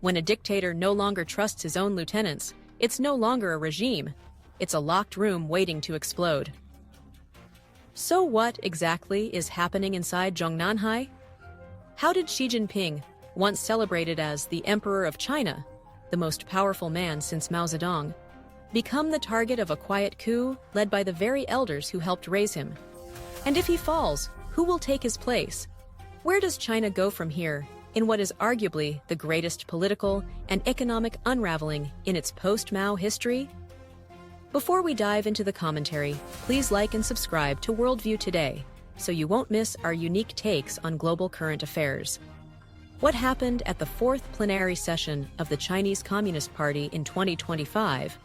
When a dictator no longer trusts his own lieutenants, it's no longer a regime. It's a locked room waiting to explode. So what exactly is happening inside Zhongnanhai? How did Xi Jinping, once celebrated as the Emperor of China, the most powerful man since Mao Zedong, become the target of a quiet coup led by the very elders who helped raise him? And if he falls, who will take his place? Where does China go from here, in what is arguably the greatest political and economic unraveling in its post-Mao history? Before we dive into the commentary, please like and subscribe to Worldview Today, so you won't miss our unique takes on global current affairs. What happened at the fourth plenary session of the Chinese Communist Party in 2025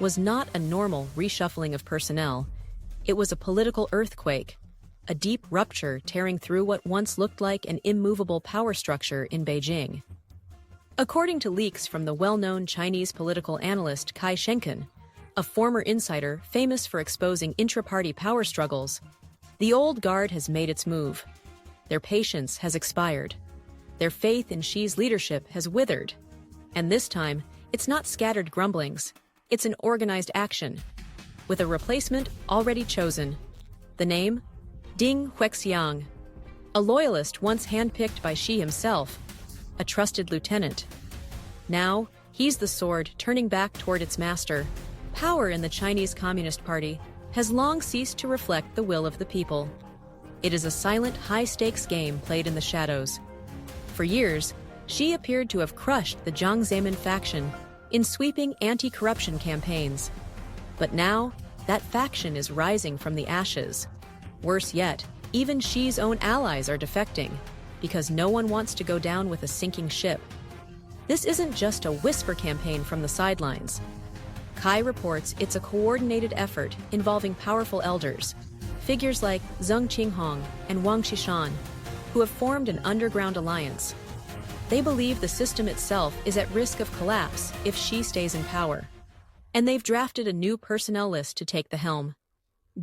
was not a normal reshuffling of personnel. It was a political earthquake, a deep rupture tearing through what once looked like an immovable power structure in Beijing. According to leaks from the well-known Chinese political analyst Kai Shenken, a former insider famous for exposing intra-party power struggles, the old guard has made its move. Their patience has expired. Their faith in Xi's leadership has withered. And this time, it's not scattered grumblings. It's an organized action, with a replacement already chosen. The name? Ding Huixiang, a loyalist once handpicked by Xi himself, a trusted lieutenant. Now, he's the sword turning back toward its master. Power in the Chinese Communist Party has long ceased to reflect the will of the people. It is a silent, high-stakes game played in the shadows. For years, Xi appeared to have crushed the Jiang Zemin faction in sweeping anti-corruption campaigns. But now, that faction is rising from the ashes. Worse yet, even Xi's own allies are defecting, because no one wants to go down with a sinking ship. This isn't just a whisper campaign from the sidelines. Kai reports it's a coordinated effort involving powerful elders, figures like Zheng Qinghong and Wang Qishan, who have formed an underground alliance. They believe the system itself is at risk of collapse if Xi stays in power. And they've drafted a new personnel list to take the helm.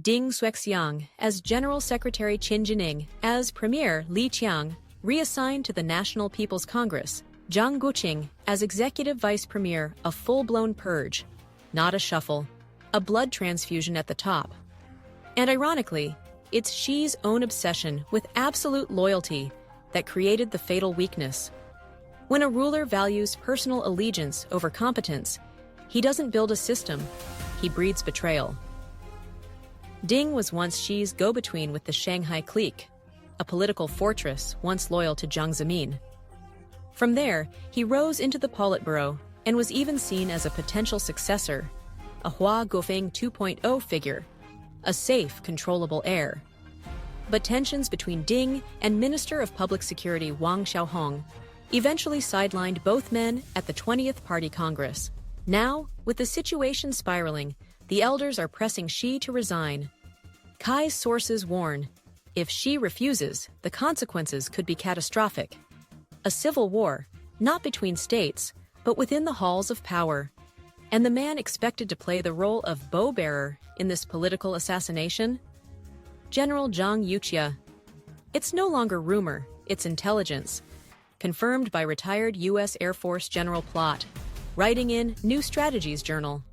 Ding Xuexiang as General Secretary Qin Jining, as Premier Li Qiang, reassigned to the National People's Congress, Zhang Guqing as Executive Vice Premier, a full-blown purge, not a shuffle, a blood transfusion at the top. And ironically, it's Xi's own obsession with absolute loyalty that created the fatal weakness. When a ruler values personal allegiance over competence, he doesn't build a system, he breeds betrayal. Ding was once Xi's go-between with the Shanghai clique, a political fortress once loyal to Jiang Zemin. From there, he rose into the Politburo and was even seen as a potential successor, a Hua Guofeng 2.0 figure, a safe, controllable heir. But tensions between Ding and Minister of Public Security Wang Xiaohong eventually sidelined both men at the 20th Party Congress. Now, with the situation spiraling, the elders are pressing Xi to resign. Kai's sources warn, if Xi refuses, the consequences could be catastrophic. A civil war, not between states, but within the halls of power. And the man expected to play the role of bow-bearer in this political assassination? General Zhang Yuqia. It's no longer rumor, it's intelligence. Confirmed by retired U.S. Air Force General Plott, writing in New Strategies Journal.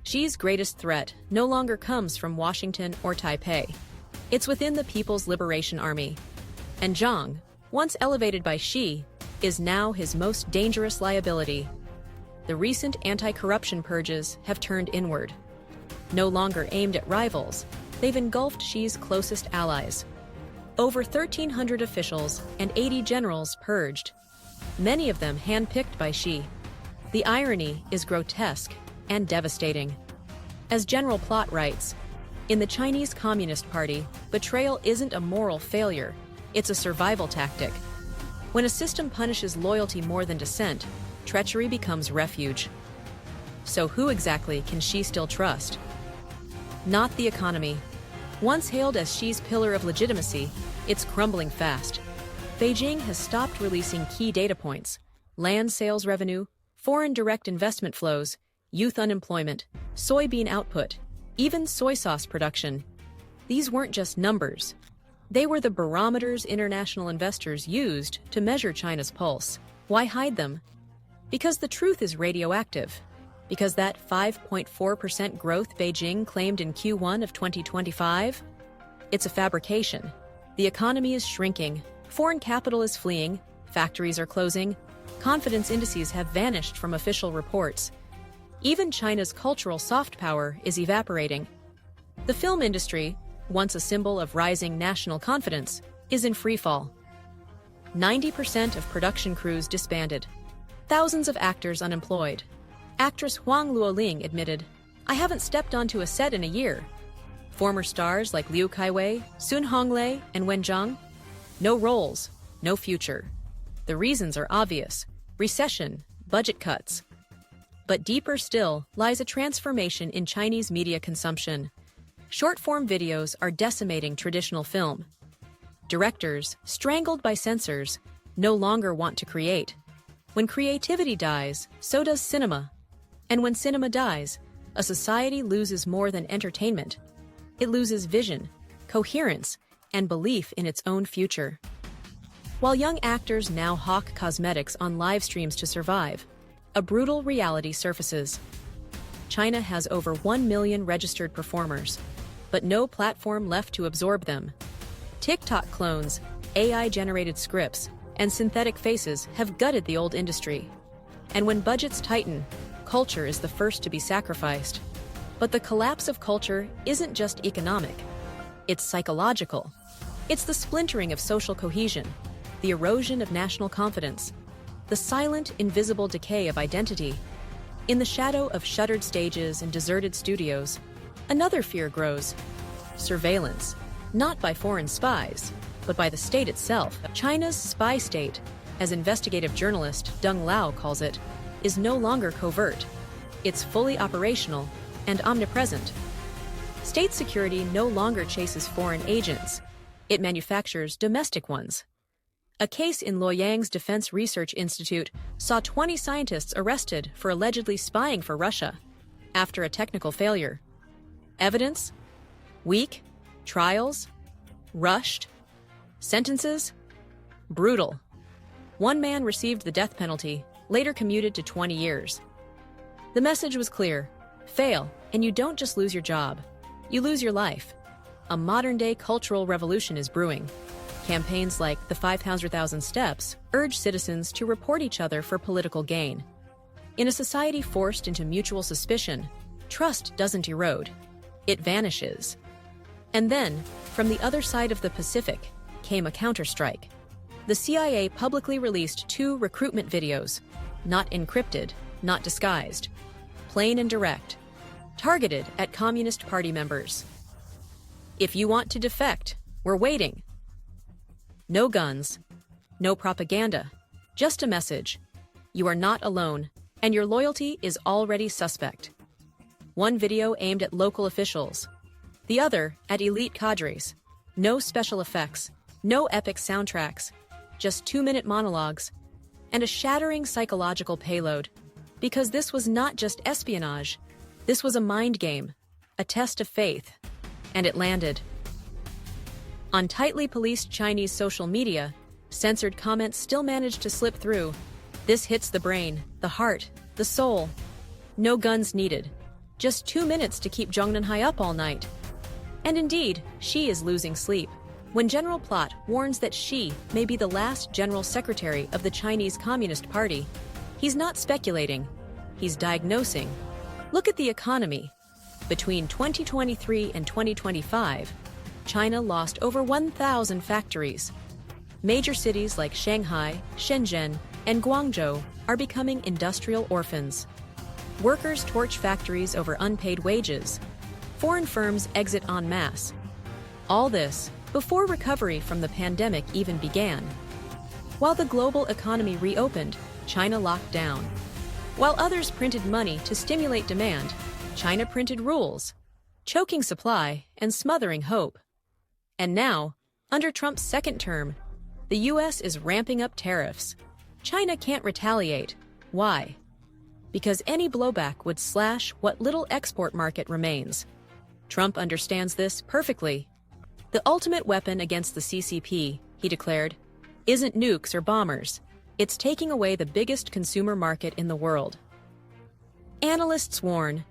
Xi's greatest threat no longer comes from Washington or Taipei. It's within the People's Liberation Army. And Zhang, once elevated by Xi, is now his most dangerous liability. The recent anti-corruption purges have turned inward. No longer aimed at rivals, they've engulfed Xi's closest allies. Over 1,300 officials and 80 generals purged, many of them handpicked by Xi. The irony is grotesque and devastating. As General Plott writes, in the Chinese Communist Party, betrayal isn't a moral failure, it's a survival tactic. When a system punishes loyalty more than dissent, treachery becomes refuge. So who exactly can Xi still trust? Not the economy. Once hailed as Xi's pillar of legitimacy, it's crumbling fast. Beijing has stopped releasing key data points: land sales revenue, foreign direct investment flows, youth unemployment, soybean output, even soy sauce production. These weren't just numbers. They were the barometers international investors used to measure China's pulse. Why hide them? Because the truth is radioactive. Because that 5.4% growth Beijing claimed in Q1 of 2025? It's a fabrication. The economy is shrinking, foreign capital is fleeing, factories are closing, confidence indices have vanished from official reports. Even China's cultural soft power is evaporating. The film industry, once a symbol of rising national confidence, is in freefall. 90% of production crews disbanded. Thousands of actors unemployed. Actress Huang Luoling admitted, "I haven't stepped onto a set in a year." Former stars like Liu Kaiwei, Sun Honglei, and Wen Zhang? No roles, no future. The reasons are obvious: recession, budget cuts. But deeper still lies a transformation in Chinese media consumption. Short-form videos are decimating traditional film. Directors, strangled by censors, no longer want to create. When creativity dies, so does cinema. And when cinema dies, a society loses more than entertainment. It loses vision, coherence, and belief in its own future. While young actors now hawk cosmetics on live streams to survive, a brutal reality surfaces. China has over 1 million registered performers, but no platform left to absorb them. TikTok clones, AI-generated scripts, and synthetic faces have gutted the old industry. And when budgets tighten, culture is the first to be sacrificed. But the collapse of culture isn't just economic. It's psychological. It's the splintering of social cohesion, the erosion of national confidence, the silent, invisible decay of identity. In the shadow of shuttered stages and deserted studios, another fear grows: surveillance, not by foreign spies, but by the state itself. China's spy state, as investigative journalist Deng Lao calls it, is no longer covert. It's fully operational and omnipresent. State security no longer chases foreign agents. It manufactures domestic ones. A case in Luoyang's Defense Research Institute saw 20 scientists arrested for allegedly spying for Russia after a technical failure. Evidence? Weak? Trials? Rushed? Sentences? Brutal. One man received the death penalty, later commuted to 20 years. The message was clear: fail, and you don't just lose your job, you lose your life. A modern-day cultural revolution is brewing. Campaigns like the 500,000 Steps urge citizens to report each other for political gain. In a society forced into mutual suspicion, trust doesn't erode, it vanishes. And then, from the other side of the Pacific, came a counterstrike. The CIA publicly released 2 recruitment videos, not encrypted, not disguised, plain and direct, targeted at Communist Party members. If you want to defect, we're waiting. No guns, no propaganda, just a message: you are not alone, and your loyalty is already suspect. One video aimed at local officials, the other at elite cadres. No special effects, no epic soundtracks, just 2-minute monologues, and a shattering psychological payload. Because this was not just espionage, this was a mind game, a test of faith, and it landed. On tightly policed Chinese social media, censored comments still managed to slip through. This hits the brain, the heart, the soul. No guns needed. Just 2 minutes to keep Zhongnanhai up all night. And indeed, she is losing sleep. When General Plot warns that she may be the last general secretary of the Chinese Communist Party, he's not speculating, he's diagnosing. Look at the economy. Between 2023 and 2025, China lost over 1,000 factories. Major cities like Shanghai, Shenzhen, and Guangzhou are becoming industrial orphans. Workers torch factories over unpaid wages. Foreign firms exit en masse. All this before recovery from the pandemic even began. While the global economy reopened, China locked down. While others printed money to stimulate demand, China printed rules, choking supply and smothering hope. And now, under Trump's second term, the U.S. is ramping up tariffs. China can't retaliate. Why? Because any blowback would slash what little export market remains. Trump understands this perfectly. The ultimate weapon against the CCP, he declared, isn't nukes or bombers. It's taking away the biggest consumer market in the world. Analysts warn,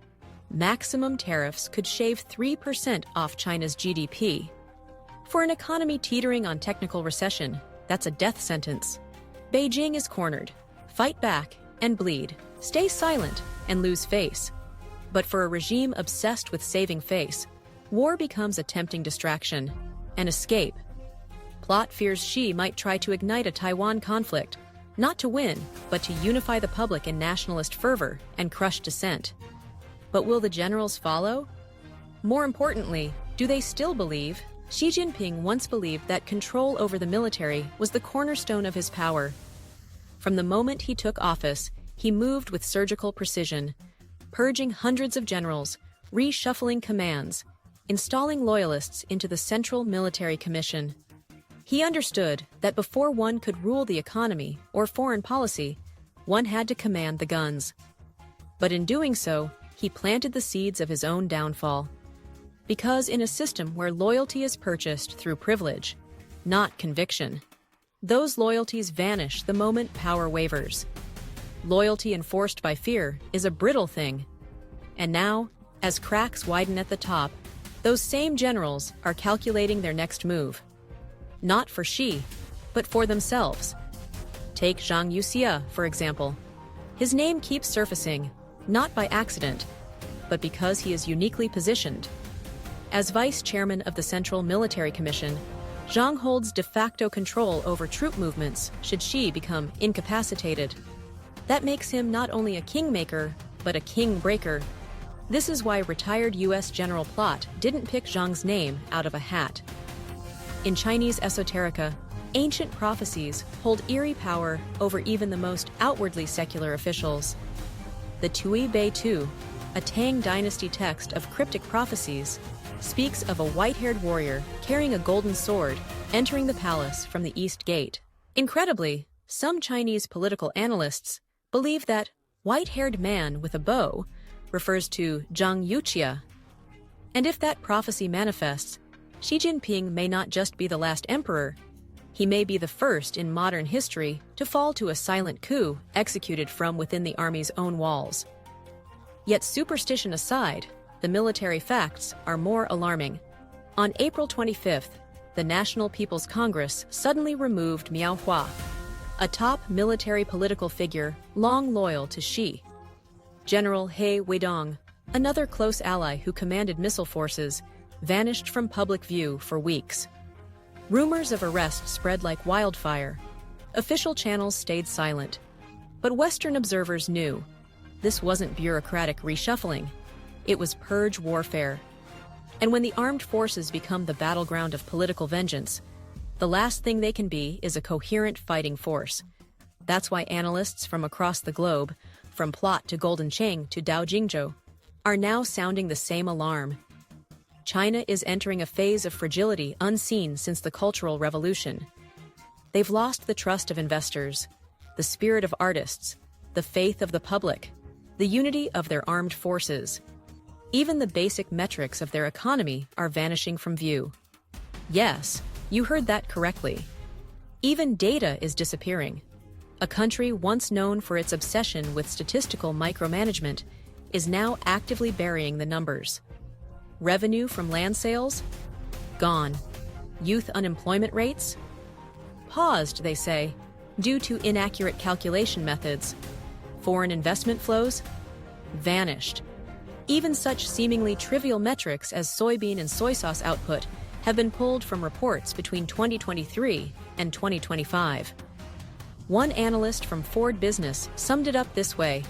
maximum tariffs could shave 3% off China's GDP. For an economy teetering on technical recession, that's a death sentence. Beijing is cornered. Fight back and bleed. Stay silent and lose face. But for a regime obsessed with saving face, war becomes a tempting distraction, an escape. Plot fears Xi might try to ignite a Taiwan conflict, not to win, but to unify the public in nationalist fervor and crush dissent. But will the generals follow? More importantly, do they still believe? Xi Jinping once believed that control over the military was the cornerstone of his power. From the moment he took office, he moved with surgical precision, purging hundreds of generals, reshuffling commands, installing loyalists into the Central Military Commission. He understood that before one could rule the economy or foreign policy, one had to command the guns. But in doing so, he planted the seeds of his own downfall. Because in a system where loyalty is purchased through privilege, not conviction, those loyalties vanish the moment power wavers. Loyalty enforced by fear is a brittle thing. And now, as cracks widen at the top, those same generals are calculating their next move. Not for Xi, but for themselves. Take Zhang Yuxia, for example. His name keeps surfacing, not by accident, but because he is uniquely positioned. As vice chairman of the Central Military Commission, Zhang holds de facto control over troop movements should Xi become incapacitated. That makes him not only a kingmaker, but a king-breaker. This is why retired U.S. General Plot didn't pick Zhang's name out of a hat. In Chinese esoterica, ancient prophecies hold eerie power over even the most outwardly secular officials. The Tui Bei Tu, a Tang dynasty text of cryptic prophecies, speaks of a white-haired warrior carrying a golden sword entering the palace from the East Gate. Incredibly, some Chinese political analysts believe that white-haired man with a bow refers to Zhang Yuxia. And if that prophecy manifests, Xi Jinping may not just be the last emperor, he may be the first in modern history to fall to a silent coup executed from within the army's own walls. Yet superstition aside, the military facts are more alarming. On April 25th, the National People's Congress suddenly removed Miao Hua, a top military political figure long loyal to Xi. General He Weidong, another close ally who commanded missile forces, vanished from public view for weeks. Rumors of arrest spread like wildfire. Official channels stayed silent. But Western observers knew this wasn't bureaucratic reshuffling. It was purge warfare. And when the armed forces become the battleground of political vengeance, the last thing they can be is a coherent fighting force. That's why analysts from across the globe, from Plot to Golden Cheng to Dao Jingzhou, are now sounding the same alarm. China is entering a phase of fragility unseen since the Cultural Revolution. They've lost the trust of investors, the spirit of artists, the faith of the public, the unity of their armed forces. Even the basic metrics of their economy are vanishing from view. Yes, you heard that correctly. Even data is disappearing. A country once known for its obsession with statistical micromanagement is now actively burying the numbers. Revenue from land sales? Gone. Youth unemployment rates? Paused, they say, due to inaccurate calculation methods. Foreign investment flows? Vanished. Even such seemingly trivial metrics as soybean and soy sauce output have been pulled from reports between 2023 and 2025. One analyst from Ford Business summed it up this way: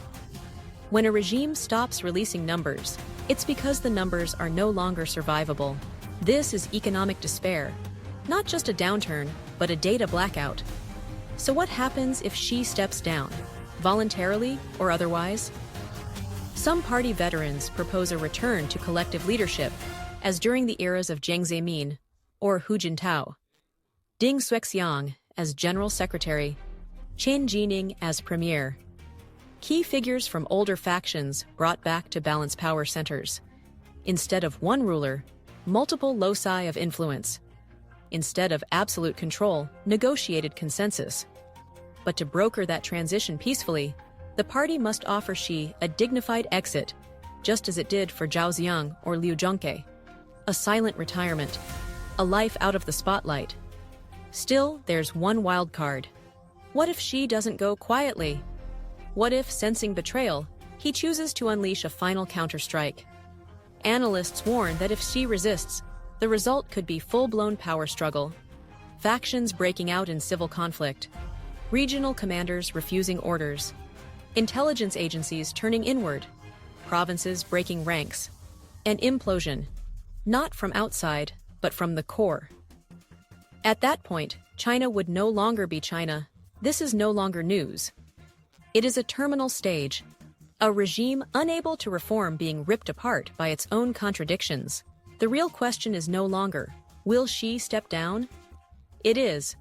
when a regime stops releasing numbers, it's because the numbers are no longer survivable. This is economic despair, not just a downturn, but a data blackout. So what happens if Xi steps down, voluntarily or otherwise? Some party veterans propose a return to collective leadership, as during the eras of Jiang Zemin or Hu Jintao. Ding Xuexiang as General Secretary, Chen Jining as Premier. Key figures from older factions brought back to balance power centers. Instead of one ruler, multiple loci of influence. Instead of absolute control, negotiated consensus. But to broker that transition peacefully, the party must offer Xi a dignified exit, just as it did for Zhao Ziyang or Liu Zhongke. A silent retirement, a life out of the spotlight. Still, there's one wild card. What if Xi doesn't go quietly? What if, sensing betrayal, he chooses to unleash a final counterstrike? Analysts warn that if Xi resists, the result could be full-blown power struggle. Factions breaking out in civil conflict. Regional commanders refusing orders. Intelligence agencies turning inward. Provinces breaking ranks. An implosion. Not from outside, but from the core. At that point, China would no longer be China. This is no longer news. It is a terminal stage. A regime unable to reform being ripped apart by its own contradictions. The real question is no longer, will Xi step down? It is,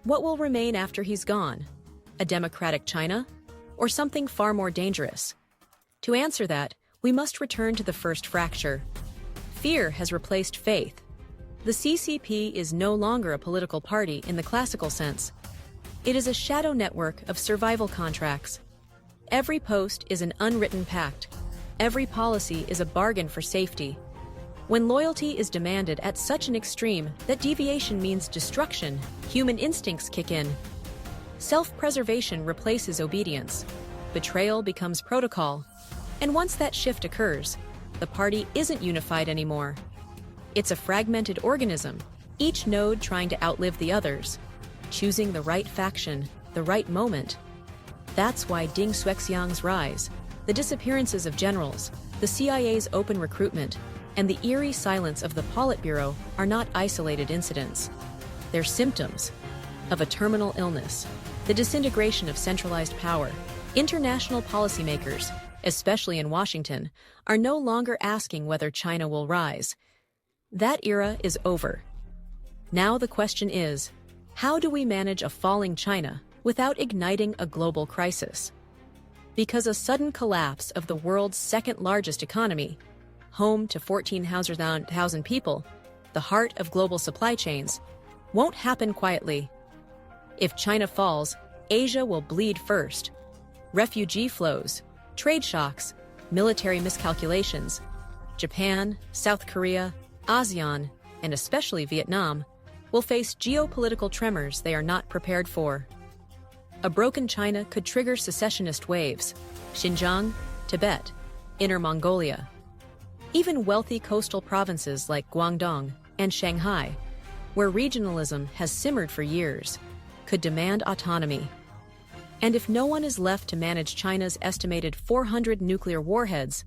what will remain after he's gone? A democratic China? Or something far more dangerous? To answer that, we must return to the first fracture. Fear has replaced faith. The CCP is no longer a political party in the classical sense. It is a shadow network of survival contracts. Every post is an unwritten pact. Every policy is a bargain for safety. When loyalty is demanded at such an extreme that deviation means destruction, human instincts kick in. Self-preservation replaces obedience. Betrayal becomes protocol. And once that shift occurs, the party isn't unified anymore. It's a fragmented organism, each node trying to outlive the others, choosing the right faction, the right moment. That's why Deng Xuexiang's rise, the disappearances of generals, the CIA's open recruitment, and the eerie silence of the Politburo are not isolated incidents. They're symptoms of a terminal illness, the disintegration of centralized power. International policymakers, especially in Washington, are no longer asking whether China will rise. That era is over. Now the question is, how do we manage a falling China without igniting a global crisis? Because a sudden collapse of the world's second-largest economy, home to 14,000 people, the heart of global supply chains, won't happen quietly. If China falls, Asia will bleed first. Refugee flows, trade shocks, military miscalculations. Japan, South Korea, ASEAN, and especially Vietnam, will face geopolitical tremors they are not prepared for. A broken China could trigger secessionist waves, Xinjiang, Tibet, Inner Mongolia. Even wealthy coastal provinces like Guangdong and Shanghai, where regionalism has simmered for years, could demand autonomy. And if no one is left to manage China's estimated 400 nuclear warheads,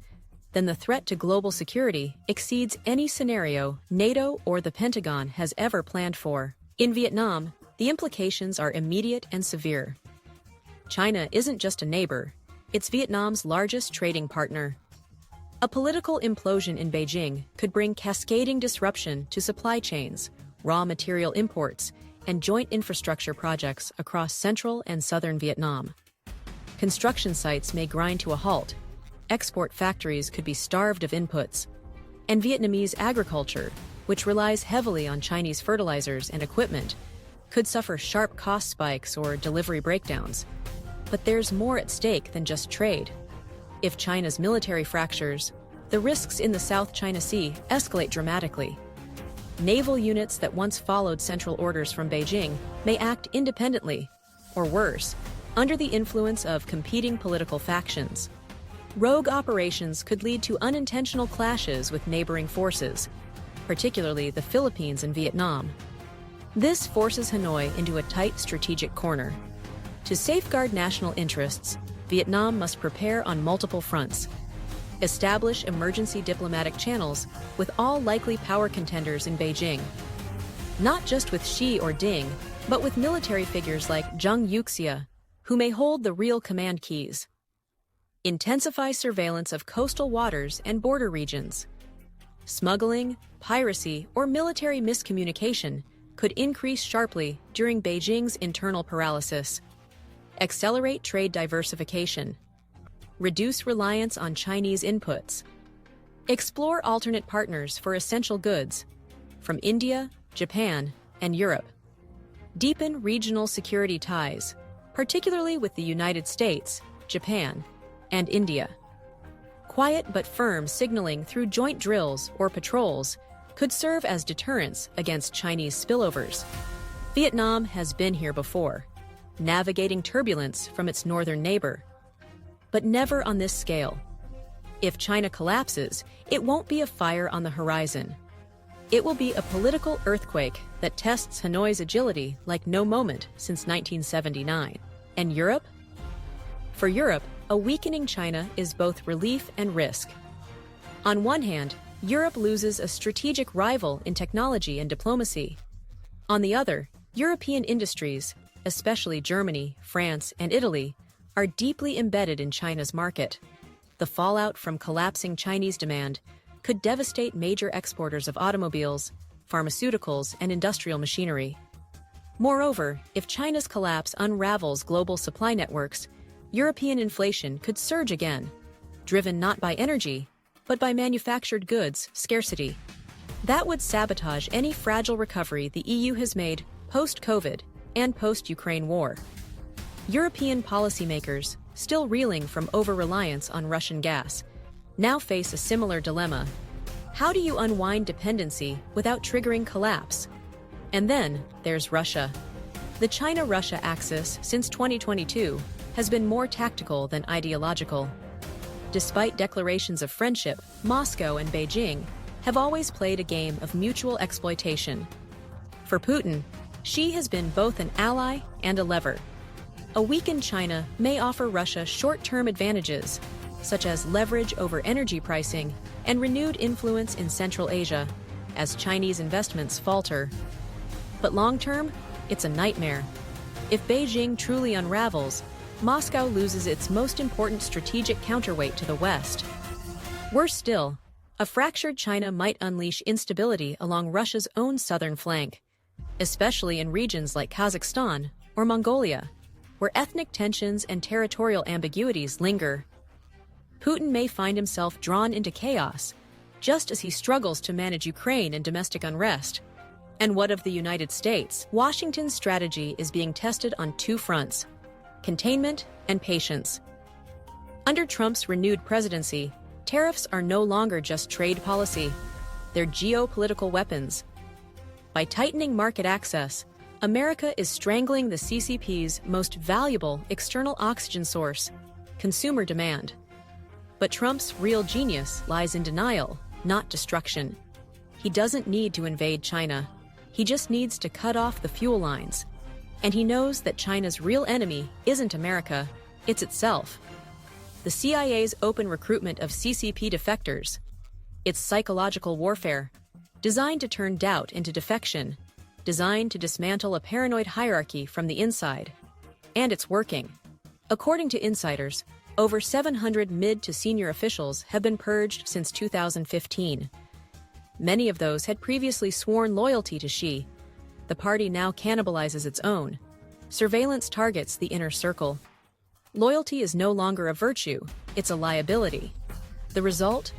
then the threat to global security exceeds any scenario NATO or the Pentagon has ever planned for. In Vietnam, the implications are immediate and severe. China isn't just a neighbor, it's Vietnam's largest trading partner. A political implosion in Beijing could bring cascading disruption to supply chains, raw material imports, and joint infrastructure projects across central and southern Vietnam. Construction sites may grind to a halt, export factories could be starved of inputs, and Vietnamese agriculture, which relies heavily on Chinese fertilizers and equipment, could suffer sharp cost spikes or delivery breakdowns. But there's more at stake than just trade. If China's military fractures, the risks in the South China Sea escalate dramatically. Naval units that once followed central orders from Beijing may act independently, or worse, under the influence of competing political factions. Rogue operations could lead to unintentional clashes with neighboring forces, particularly the Philippines and Vietnam. This forces Hanoi into a tight strategic corner. To safeguard national interests, Vietnam must prepare on multiple fronts. Establish emergency diplomatic channels with all likely power contenders in Beijing. Not just with Xi or Ding, but with military figures like Zhang Yuxia, who may hold the real command keys. Intensify surveillance of coastal waters and border regions. Smuggling, piracy, or military miscommunication could increase sharply during Beijing's internal paralysis. Accelerate trade diversification. Reduce reliance on Chinese inputs. Explore alternate partners for essential goods from India, Japan, and Europe. Deepen regional security ties, particularly with the United States, Japan, and India. Quiet but firm signaling through joint drills or patrols could serve as deterrents against Chinese spillovers. Vietnam has been here before, navigating turbulence from its northern neighbor. But never on this scale. If China collapses, it won't be a fire on the horizon. It will be a political earthquake that tests Hanoi's agility like no moment since 1979. And Europe? For Europe, a weakening China is both relief and risk. On one hand, Europe loses a strategic rival in technology and diplomacy. On the other, European industries, especially Germany, France, and Italy, are deeply embedded in China's market. The fallout from collapsing Chinese demand could devastate major exporters of automobiles, pharmaceuticals, and industrial machinery. Moreover, if China's collapse unravels global supply networks, European inflation could surge again, driven not by energy, but by manufactured goods scarcity. That would sabotage any fragile recovery the EU has made post-COVID and post-Ukraine war. European policymakers, still reeling from over-reliance on Russian gas, now face a similar dilemma. How do you unwind dependency without triggering collapse? And then there's Russia. The China-Russia axis since 2022 has been more tactical than ideological. Despite declarations of friendship, Moscow and Beijing have always played a game of mutual exploitation. For Putin, Xi has been both an ally and a lever. A weakened China may offer Russia short-term advantages, such as leverage over energy pricing and renewed influence in Central Asia, as Chinese investments falter. But long-term, it's a nightmare. If Beijing truly unravels, Moscow loses its most important strategic counterweight to the West. Worse still, a fractured China might unleash instability along Russia's own southern flank, especially in regions like Kazakhstan or Mongolia, where ethnic tensions and territorial ambiguities linger. Putin may find himself drawn into chaos, just as he struggles to manage Ukraine and domestic unrest. And what of the United States? Washington's strategy is being tested on two fronts: containment and patience. Under Trump's renewed presidency, tariffs are no longer just trade policy. They're geopolitical weapons. By tightening market access, America is strangling the CCP's most valuable external oxygen source, consumer demand. But Trump's real genius lies in denial, not destruction. He doesn't need to invade China. He just needs to cut off the fuel lines. And he knows that China's real enemy isn't America, it's itself. The CIA's open recruitment of CCP defectors, its psychological warfare, designed to turn doubt into defection, designed to dismantle a paranoid hierarchy from the inside. And it's working. According to insiders, over 700 mid to senior officials have been purged since 2015. Many of those had previously sworn loyalty to Xi. The party now cannibalizes its own. Surveillance targets the inner circle. Loyalty is no longer a virtue, it's a liability. The result?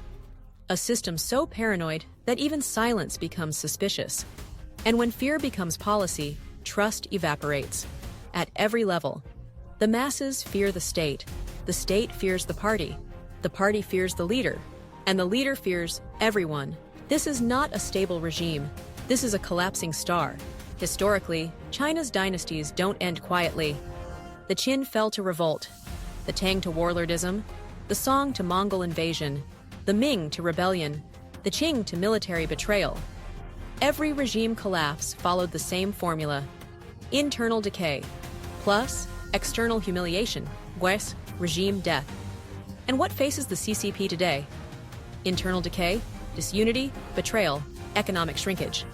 A system so paranoid that even silence becomes suspicious. And when fear becomes policy, trust evaporates. At every level. The masses fear the state fears the party fears the leader, and the leader fears everyone. This is not a stable regime. This is a collapsing star. Historically, China's dynasties don't end quietly. The Qin fell to revolt, the Tang to warlordism, the Song to Mongol invasion, the Ming to rebellion, the Qing to military betrayal. Every regime collapse followed the same formula: internal decay, plus external humiliation, pues regime death. And what faces the CCP today? Internal decay, disunity, betrayal, economic shrinkage.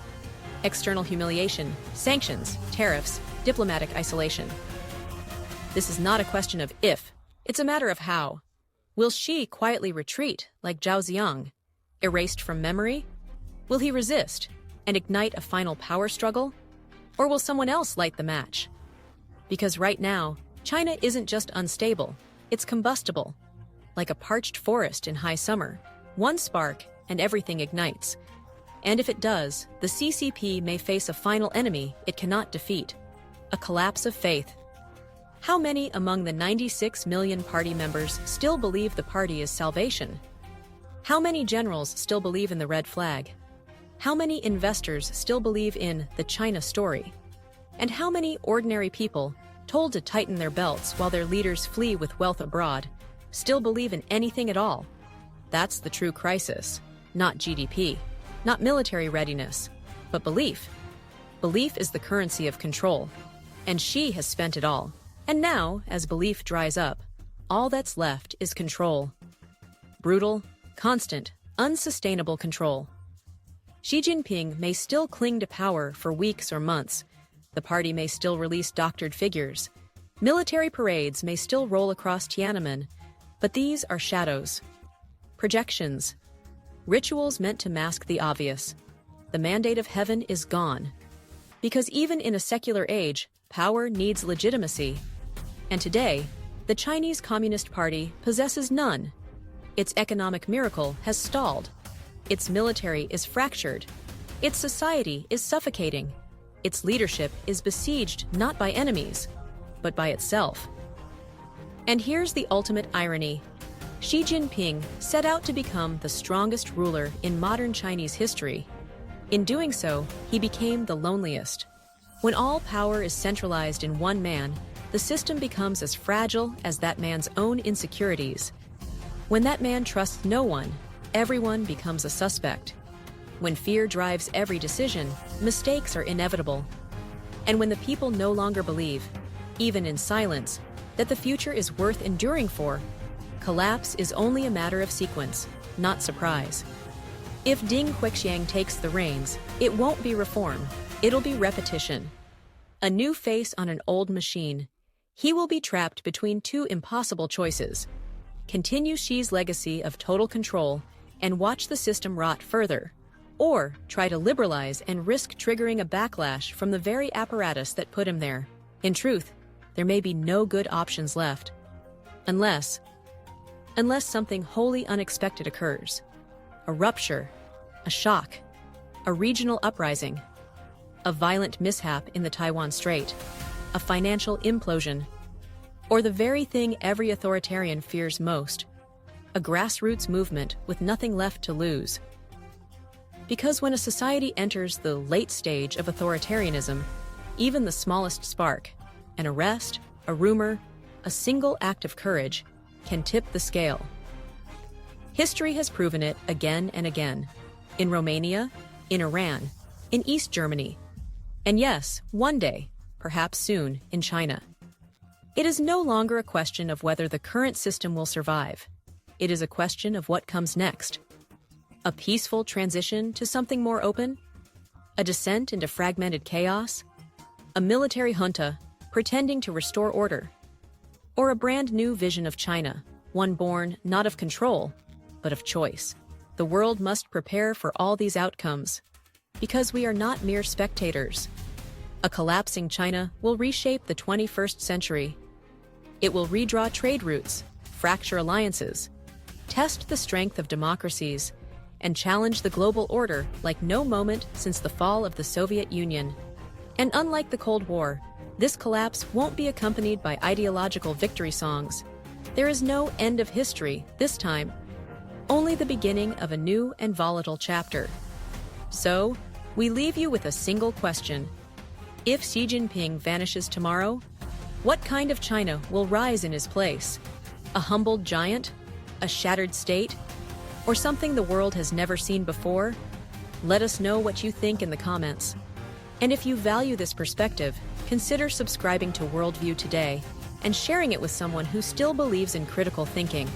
External humiliation, sanctions, tariffs, diplomatic isolation. This is not a question of if, it's a matter of how. Will Xi quietly retreat like Zhao Ziyang, erased from memory? Will he resist and ignite a final power struggle? Or will someone else light the match? Because right now, China isn't just unstable, it's combustible. Like a parched forest in high summer, one spark and everything ignites. And if it does, the CCP may face a final enemy it cannot defeat: a collapse of faith. How many among the 96 million party members still believe the party is salvation? How many generals still believe in the red flag? How many investors still believe in the China story? And how many ordinary people, told to tighten their belts while their leaders flee with wealth abroad, still believe in anything at all? That's the true crisis. Not GDP, not military readiness, but belief. Belief is the currency of control, and Xi has spent it all. And now, as belief dries up, all that's left is control. Brutal, constant, unsustainable control. Xi Jinping may still cling to power for weeks or months. The party may still release doctored figures. Military parades may still roll across Tiananmen, but these are shadows. Projections. Rituals meant to mask the obvious. The mandate of heaven is gone. Because even in a secular age, power needs legitimacy. And today, the Chinese Communist Party possesses none. Its economic miracle has stalled. Its military is fractured. Its society is suffocating. Its leadership is besieged not by enemies, but by itself. And here's the ultimate irony. Xi Jinping set out to become the strongest ruler in modern Chinese history. In doing so, he became the loneliest. When all power is centralized in one man, the system becomes as fragile as that man's own insecurities. When that man trusts no one, everyone becomes a suspect. When fear drives every decision, mistakes are inevitable. And when the people no longer believe, even in silence, that the future is worth enduring for, collapse is only a matter of sequence, not surprise. If Ding Huixiang takes the reins, it won't be reform, it'll be repetition. A new face on an old machine. He will be trapped between two impossible choices. Continue Xi's legacy of total control and watch the system rot further, or try to liberalize and risk triggering a backlash from the very apparatus that put him there. In truth, there may be no good options left. Unless something wholly unexpected occurs. A rupture, a shock, a regional uprising, a violent mishap in the Taiwan Strait, a financial implosion, or the very thing every authoritarian fears most, a grassroots movement with nothing left to lose. Because when a society enters the late stage of authoritarianism, even the smallest spark, an arrest, a rumor, a single act of courage, can tip the scale. History has proven it again and again. In Romania, in Iran, in East Germany, and yes, one day, perhaps soon, in China. It is no longer a question of whether the current system will survive. It is a question of what comes next. A peaceful transition to something more open? A descent into fragmented chaos? A military junta pretending to restore order? Or a brand new vision of China, one born not of control, but of choice? The world must prepare for all these outcomes, because we are not mere spectators. A collapsing China will reshape the 21st century. It will redraw trade routes, fracture alliances, test the strength of democracies, and challenge the global order like no moment since the fall of the Soviet Union. And unlike the Cold War, this collapse won't be accompanied by ideological victory songs. There is no end of history this time, only the beginning of a new and volatile chapter. So, we leave you with a single question. If Xi Jinping vanishes tomorrow, what kind of China will rise in his place? A humbled giant? A shattered state? Or something the world has never seen before? Let us know what you think in the comments. And if you value this perspective, consider subscribing to Worldview today and sharing it with someone who still believes in critical thinking.